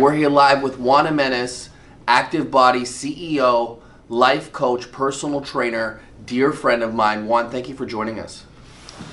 we're here live with Juan Jimenez, Active Body CEO, life coach, personal trainer, dear friend of mine. Juan, thank you for joining us.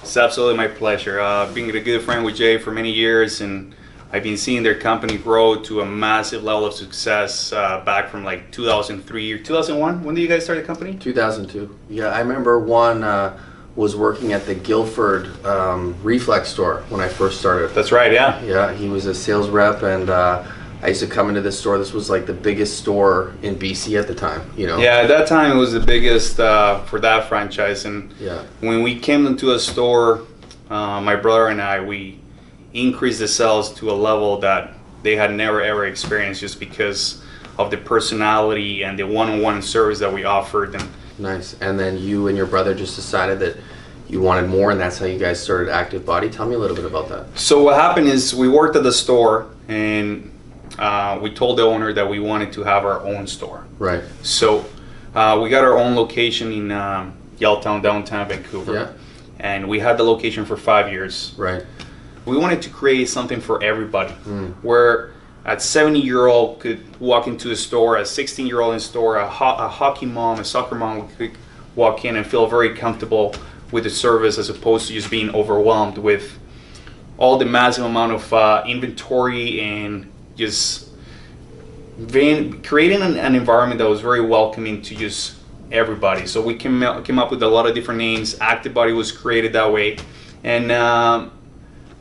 It's absolutely my pleasure. Being a good friend with Jay for many years, and I've been seeing their company grow to a massive level of success back from like 2003 or 2001. When did you guys start the company? 2002. Yeah, I remember Juan was working at the Guilford Reflex store when I first started. That's right, yeah. Yeah, he was a sales rep, and I used to come into this store. This was like the biggest store in BC at the time, you know? Yeah, at that time it was the biggest for that franchise. And yeah, when we came into a store, my brother and I, we increased the sales to a level that they had never ever experienced, just because of the personality and the one-on-one service that we offered. And nice. And then you and your brother just decided that you wanted more, and that's how you guys started Active Body. Tell me a little bit about that. So what happened is we worked at the store, and we told the owner that we wanted to have our own store. Right. So we got our own location in Yaletown, downtown Vancouver. Yeah. And we had the location for 5 years. Right. We wanted to create something for everybody, where a 70-year-old could walk into a store, a 16-year-old in store, a hockey mom, a soccer mom could walk in and feel very comfortable with the service, as opposed to just being overwhelmed with all the massive amount of inventory, and just creating an environment that was very welcoming to just everybody. So we came up with a lot of different names. Active Body was created that way, and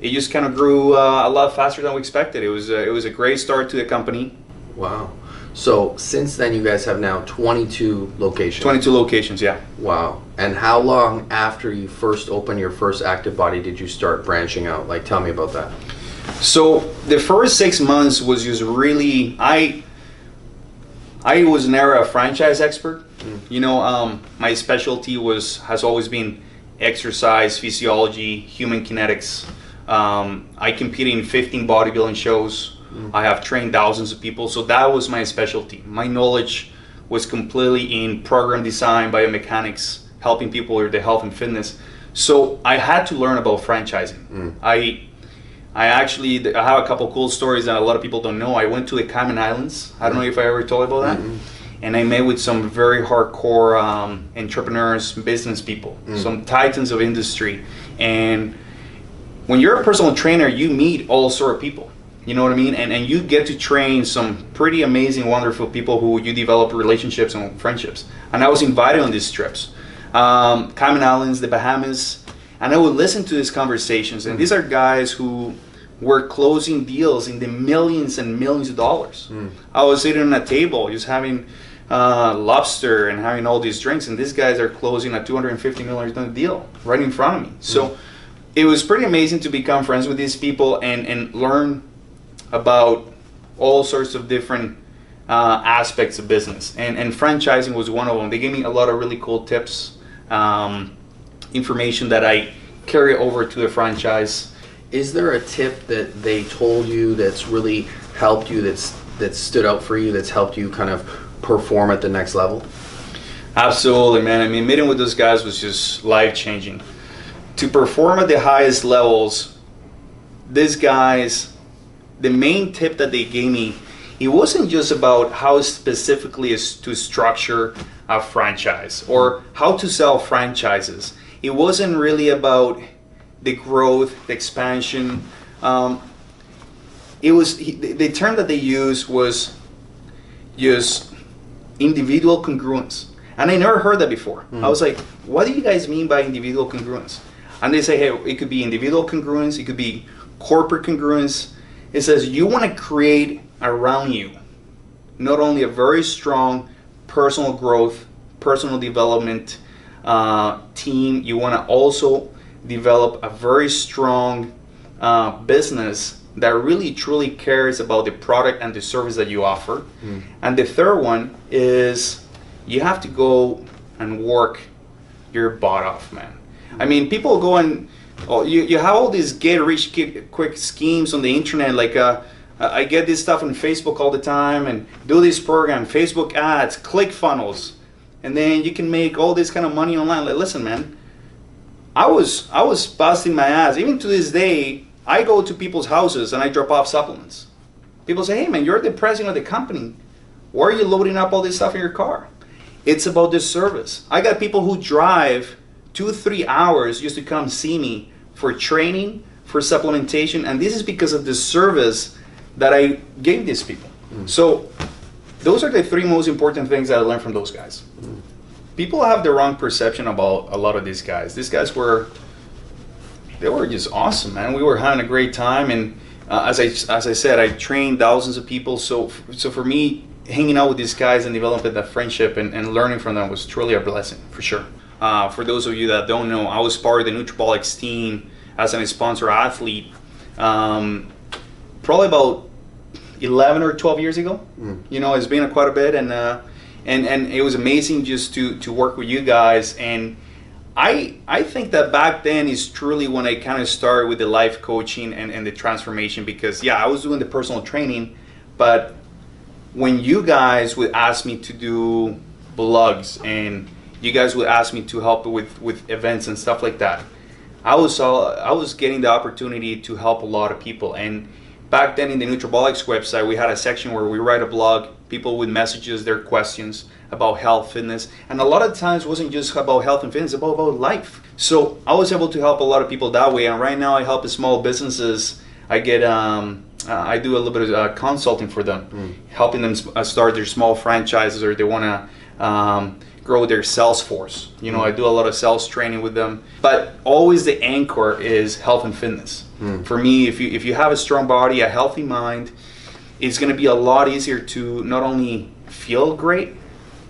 it just kind of grew a lot faster than we expected. It was a great start to the company. Wow. So since then, you guys have now 22 locations. 22 locations, yeah. Wow. And how long after you first opened your first Active Body did you start branching out? Like, tell me about that. So the first 6 months was just really, I was never a franchise expert. You know, my specialty has always been exercise, physiology, human kinetics. I competed in 15 bodybuilding shows. I have trained thousands of people, so that was my specialty. My knowledge was completely in program design, biomechanics, helping people with their health and fitness. So I had to learn about franchising. I have a couple cool stories that a lot of people don't know. I went to the Cayman Islands. I don't know if I ever told you about that. And I met with some very hardcore entrepreneurs, business people, some titans of industry. And when you're a personal trainer, you meet all sort of people. You know what I mean? And you get to train some pretty amazing, wonderful people who you develop relationships and friendships. And I was invited on these trips. Cayman Islands, the Bahamas. And I would listen to these conversations. And these are guys who were closing deals in the millions and millions of dollars. I was sitting on a table just having lobster and having all these drinks. And these guys are closing a $250 million deal right in front of me. So it was pretty amazing to become friends with these people and learn about all sorts of different aspects of business, and franchising was one of them. They gave me a lot of really cool tips, information that I carry over to the franchise. Is there a tip that they told you that's really helped you, that stood out for you, that's helped you kind of perform at the next level? Absolutely, man. I mean, meeting with those guys was just life-changing. To perform at the highest levels, these guys, the main tip that they gave me, it wasn't just about how specifically is to structure a franchise or how to sell franchises. It wasn't really about the growth, the expansion. It was the term that they used was just individual congruence, and I never heard that before. I was like, "What do you guys mean by individual congruence?" And they say, "Hey, it could be individual congruence, it could be corporate congruence." It says you want to create around you not only a very strong personal growth, personal development team, you want to also develop a very strong business that really truly cares about the product and the service that you offer. And the third one is you have to go and work your butt off, man. I mean, people go and you have all these get rich quick schemes on the internet, like I get this stuff on Facebook all the time, and do this program, Facebook ads, click funnels, and then you can make all this kind of money online. Like, listen, man, I was busting my ass. Even to this day, I go to people's houses and I drop off supplements. People say, hey man, you're the president of the company. Why are you loading up all this stuff in your car? It's about the service. I got people who drive 2-3 hours just to come see me for training, for supplementation, and this is because of the service that I gave these people. So those are the 3 most important things that I learned from those guys. People have the wrong perception about a lot of these guys. These guys were just awesome, man. We were having a great time, and as I said, I trained thousands of people. So for me, hanging out with these guys and developing that friendship and learning from them was truly a blessing, for sure. For those of you that don't know, I was part of the nutrabolics team as a sponsor athlete probably about 11 or 12 years ago. You know, it's been quite a bit, and it was amazing just to work with you guys. And I think that back then is truly when I kind of started with the life coaching and the transformation, because yeah, I was doing the personal training, but when you guys would ask me to do blogs and you guys would ask me to help with events and stuff like that, I was getting the opportunity to help a lot of people. And back then in the Nutrabolics website, we had a section where we write a blog, people with messages, their questions about health, fitness, and a lot of times it wasn't just about health and fitness, about life. So I was able to help a lot of people that way, and right now I help small businesses. I get I do a little bit of consulting for them, helping them start their small franchises, or they want to grow their sales force. You know, I do a lot of sales training with them, but always the anchor is health and fitness. For me, if you have a strong body, a healthy mind, it's going to be a lot easier to not only feel great,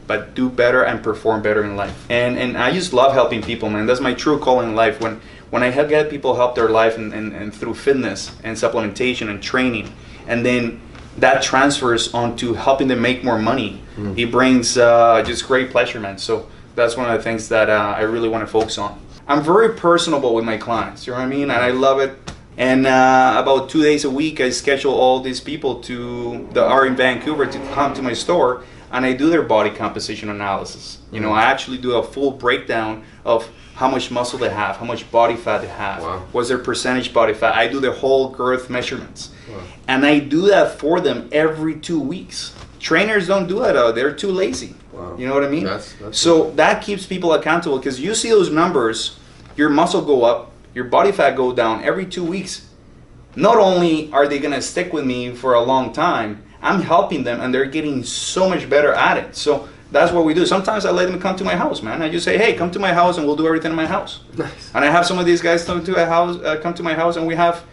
but do better and perform better in life. And I just love helping people, man. That's my true calling in life. When I get people help their life and through fitness and supplementation and training, and then that transfers onto helping them make more money, it brings just great pleasure, man. So that's one of the things that I really want to focus on. I'm very personable with my clients, you know what I mean? And I love it. And about 2 days a week, I schedule all these people that are in Vancouver to come to my store, and I do their body composition analysis. You know, I actually do a full breakdown of how much muscle they have, how much body fat they have, what's their percentage body fat. I do the whole girth measurements. And I do that for them every 2 weeks. Trainers don't do that, they're too lazy. You know what I mean? That's so that keeps people accountable, because you see those numbers, your muscle go up, your body fat go down every 2 weeks. Not only are they gonna stick with me for a long time, I'm helping them and they're getting so much better at it. So that's what we do. Sometimes I let them come to my house, man. I just say, hey, come to my house and we'll do everything in my house. Nice. And I have some of these guys come to my house and we have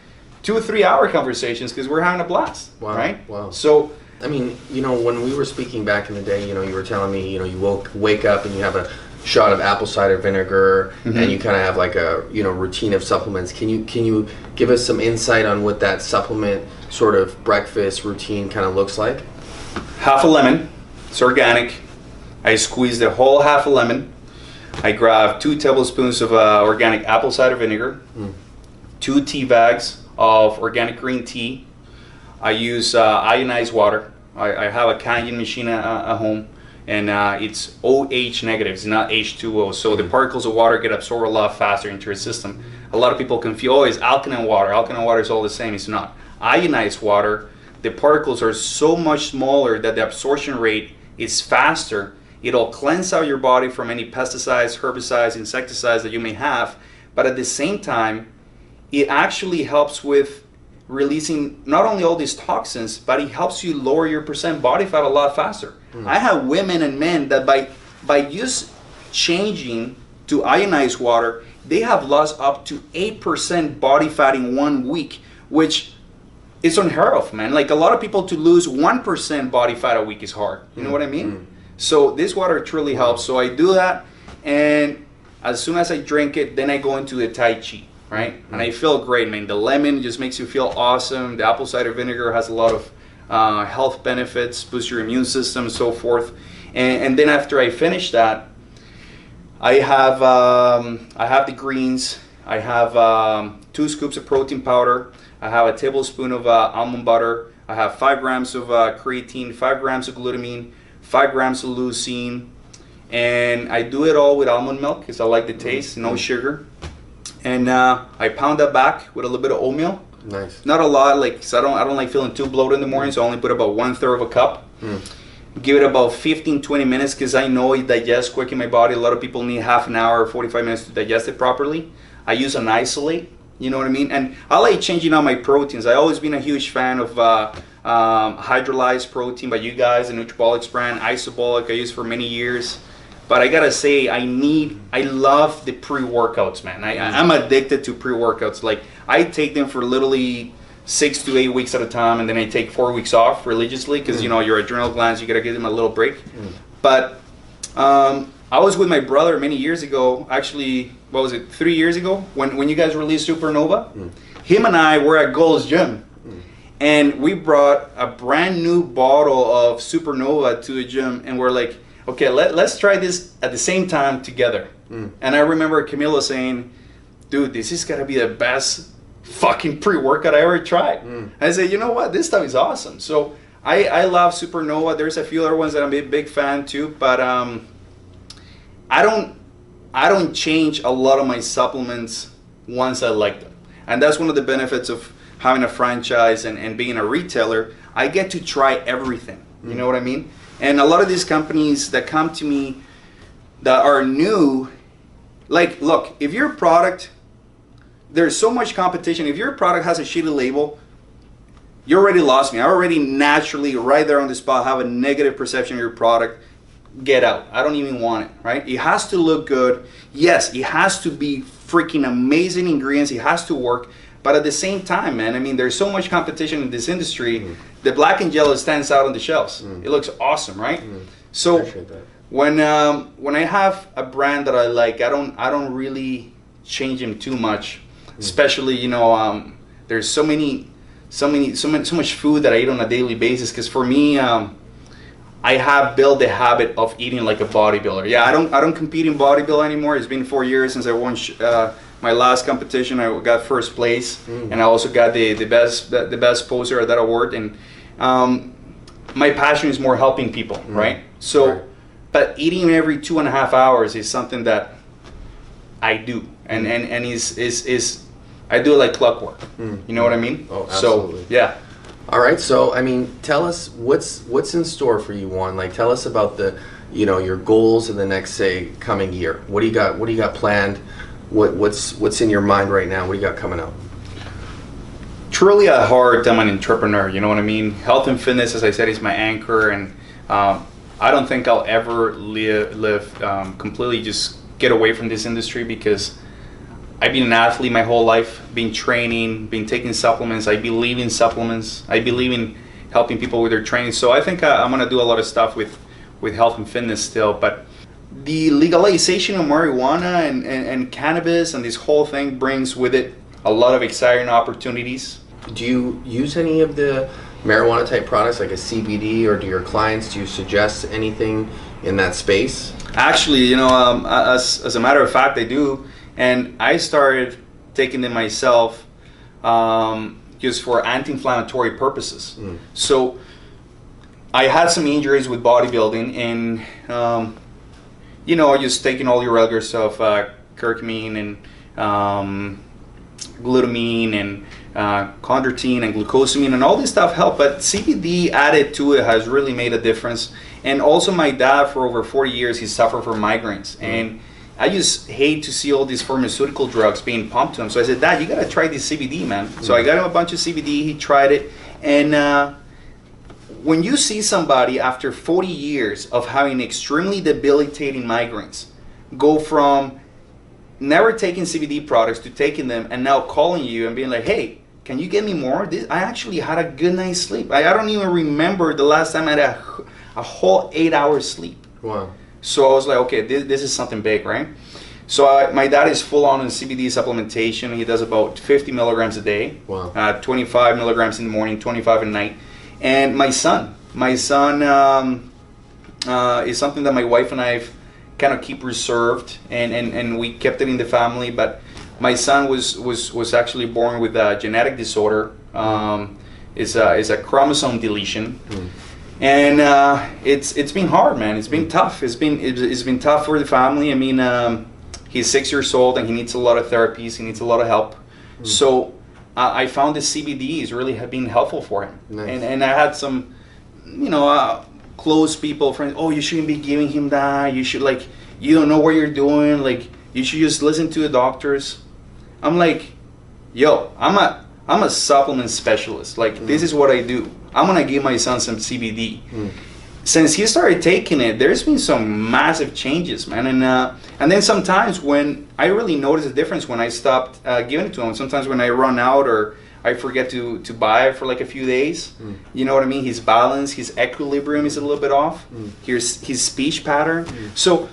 2 or 3 hour conversations because we're having a blast. Right? Wow. So, I mean, you know, when we were speaking back in the day, you know, you were telling me, you know, you wake up and you have a shot of apple cider vinegar, and you kind of have like a, you know, routine of supplements. Can you give us some insight on what that supplement sort of breakfast routine kind of looks like? Half a lemon. It's organic. I squeeze the whole half a lemon. I grab 2 tablespoons of organic apple cider vinegar, 2 tea bags of organic green tea. I use ionized water. I have a Cayman machine at home, and it's OH negative, it's not H2O. So the particles of water get absorbed a lot faster into your system. A lot of people confuse, oh, it's alkaline water. Alkaline water is all the same. It's not. Ionized water, the particles are so much smaller that the absorption rate is faster. It'll cleanse out your body from any pesticides, herbicides, insecticides that you may have. But at the same time, it actually helps with releasing not only all these toxins, but it helps you lower your percent body fat a lot faster. I have women and men that by just changing to ionized water, they have lost up to 8% body fat in 1 week, which is unheard of, man. Like, a lot of people, to lose 1% body fat a week is hard. You know what I mean? So this water truly helps. So I do that, and as soon as I drink it, then I go into the Tai Chi, right? And I feel great, man. The lemon just makes you feel awesome. The apple cider vinegar has a lot of health benefits, boosts your immune system, and so forth. And then after I finish that, I have the greens. I have 2 scoops of protein powder. I have a tablespoon of almond butter. I have 5 grams of creatine, 5 grams of glutamine, 5 grams of leucine, and I do it all with almond milk because I like the taste, no sugar. And I pound that back with a little bit of oatmeal, Nice. Not a lot, like, so I don't like feeling too bloated in the morning, so I only put about 1/3 of a cup. Give it about 15-20 minutes because I know it digests quick in my body. A lot of people need half an hour or 45 minutes to digest it properly. I use an isolate, you know what I mean? And I like changing out my proteins. I've always been a huge fan of hydrolyzed protein by you guys, the nutrabolics brand, isobolic I used for many years. But I gotta say, I love the pre-workouts, man. I'm addicted to pre-workouts. Like, I take them for literally 6 to 8 weeks at a time, and then I take 4 weeks off religiously because, you know, your adrenal glands, you gotta give them a little break. But I was with my brother many years ago, actually, what was it, 3 years ago, when you guys released Supernova. Him and I were at Gold's Gym. And we brought a brand new bottle of Supernova to the gym, and we're like, okay, let's try this at the same time together. And I remember Camilo saying, dude, this is gotta be the best fucking pre-workout I ever tried. I said, you know what, this stuff is awesome. So I love Supernova. There's a few other ones that I'm a big fan too, but I don't change a lot of my supplements once I like them. And that's one of the benefits of having a franchise and being a retailer. I get to try everything. You know what I mean? And a lot of these companies that come to me that are new, like, look, if your product, there's so much competition. If your product has a shitty label, you already lost me. I already naturally, right there on the spot, have a negative perception of your product. Get out. I don't even want it, right? It has to look good. Yes, it has to be freaking amazing ingredients. It has to work. But at the same time, man, I mean, there's so much competition in this industry. The black and yellow stands out on the shelves. It looks awesome, right? So when I have a brand that I like, I don't really change them too much. Especially, you know, there's so much food that I eat on a daily basis. Because for me, I have built the habit of eating like a bodybuilder. Yeah, I don't compete in bodybuilding anymore. It's been 4 years since I won my last competition. I got first place, and I also got the best poser at that award. And my passion is more helping people, right? So, but eating every 2.5 hours is something that I do, and is I do it like clockwork. You know what I mean? Oh, absolutely. So yeah. All right, so I mean, tell us what's in store for you, Juan. Like, tell us about your goals in the next, say, coming year. What do you got planned? What's in your mind right now? What do you got coming up? Truly at heart, I'm an entrepreneur. You know what I mean? Health and fitness, as I said, is my anchor, and I don't think I'll ever live completely just get away from this industry, because I've been an athlete my whole life, been training, been taking supplements. I believe in supplements. I believe in helping people with their training. So I think I'm gonna do a lot of stuff with health and fitness still. But the legalization of marijuana and cannabis and this whole thing brings with it a lot of exciting opportunities. Do you use any of the marijuana type products, like a CBD, or do your clients, do you suggest anything in that space? Actually, you know, as a matter of fact, I do. And I started taking them myself just for anti-inflammatory purposes. So I had some injuries with bodybuilding, and you know, just taking all your regular stuff, curcumin and glutamine and chondroitin and glucosamine and all this stuff help, but CBD added to it has really made a difference. And also my dad, for over 40 years, he suffered from migraines, and I just hate to see all these pharmaceutical drugs being pumped to him. So I said, Dad, you gotta try this CBD, man. So I got him a bunch of CBD, he tried it, and when you see somebody after 40 years of having extremely debilitating migraines go from never taking CBD products to taking them and now calling you and being like, hey, can you get me more? I actually had a good night's sleep. I don't even remember the last time I had a whole 8 hours sleep. Wow. So I was like, okay, this is something big, right? So my dad is full on in CBD supplementation. He does about 50 milligrams a day. Wow. 25 milligrams in the morning, 25 at night. And my son is something that my wife and I kind of keep reserved, and we kept it in the family. But my son was actually born with a genetic disorder. It's a chromosome deletion. And it's been hard, man. It's been tough. It's been tough for the family. I mean, he's 6 years old and he needs a lot of therapies. He needs a lot of help. So I found the CBDs really have been helpful for him. Nice. And I had some, close people, friends. Oh, you shouldn't be giving him that. You should like, you don't know what you're doing. Like, you should just listen to the doctors. I'm like, yo, I'm a supplement specialist. Like, this is what I do. I'm gonna give my son some CBD. Since he started taking it, there's been some massive changes, man. And then sometimes when I really notice a difference when I stopped giving it to him. Sometimes when I run out or I forget to buy it for like a few days. You know what I mean? His balance, his equilibrium is a little bit off. His speech pattern. So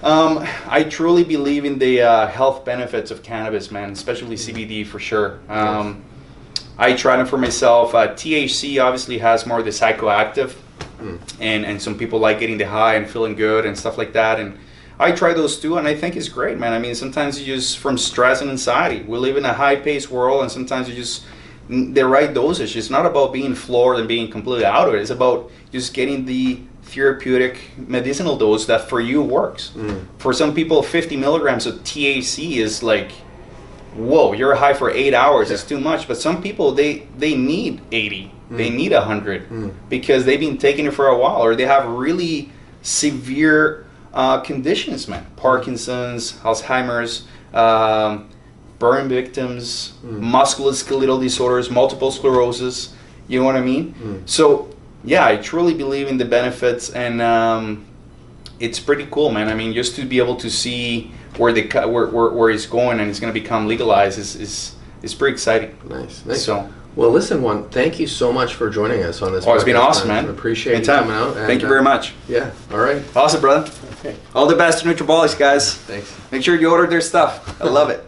I truly believe in the health benefits of cannabis, man, especially CBD for sure. I tried it for myself. THC obviously has more of the psychoactive, and some people like getting the high and feeling good and stuff like that. And I try those too, and I think it's great, man. I mean, sometimes you just, from stress and anxiety, we live in a high-paced world, and sometimes you just, the right dosage. It's not about being floored and being completely out of it. It's about just getting the therapeutic medicinal dose that for you works. For some people, 50 milligrams of THC is like, whoa, you're high for 8 hours. It's too much. But some people, they need 80. They need 100 because they've been taking it for a while, or they have really severe conditions, man. Parkinson's, Alzheimer's, burn victims, musculoskeletal disorders, multiple sclerosis. You know what I mean? So, yeah, I truly believe in the benefits, and it's pretty cool, man. I mean, just to be able to see where it's going and it's going to become legalized is pretty exciting. Nice. So, well, listen, Juan, thank you so much for joining us on this. Oh, it's been awesome, man. I appreciate you coming out. And, thank you very much. Yeah, all right. Awesome, brother. Okay. All the best to Nutrabolics, guys. Thanks. Make sure you order their stuff. I love it.